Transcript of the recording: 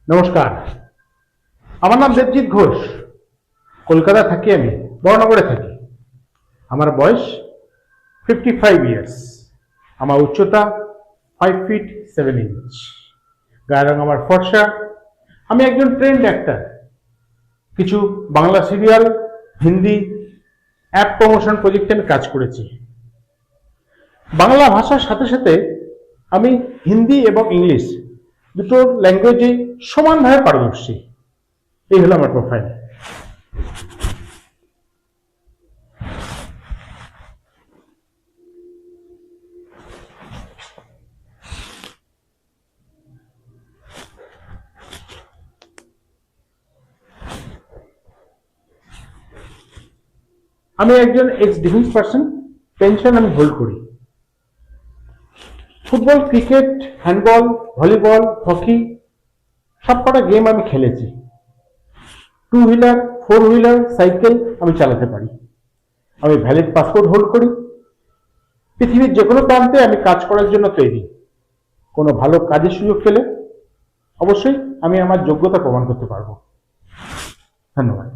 নমস্কার, আমার নাম দেবজিৎ ঘোষ। কলকাতায় থাকি, আমি বড়নগরে থাকি। আমার বয়স 55 ইয়ার্স। আমার উচ্চতা 5 ফিট 7 ইঞ্চ। গায়ের রং আমার ফর্সা। আমি একজন ট্রেন্ড অ্যাক্টর। কিছু Bangla serial, Hindi app promotion প্রজেক্টে আমি কাজ করেছি। বাংলা ভাষার সাথে সাথে আমি হিন্দি এবং ইংলিশ দুটো ল্যাঙ্গুয়েজে সমানভাবে পারদর্শী। এই হলো আমার প্রোফাইল। আমি একজন এক্স ডিফেন্স পার্সন। পেনশন আমি হোল্ড করি। Football, cricket, handball, volleyball, hockey সব কটা গেম আমি খেলেছি। 2 হুইলার, 4 হুইলার, সাইকেল আমি চালাতে পারি। আমি ভ্যালিড পাসপোর্ট হোল্ড করি। পৃথিবীর যে কোনো প্রান্তে আমি কাজ করার জন্য তৈরি। কোনো ভালো কাজের সুযোগ পেলে অবশ্যই আমি আমার যোগ্যতা প্রমাণ করতে পারবো। ধন্যবাদ।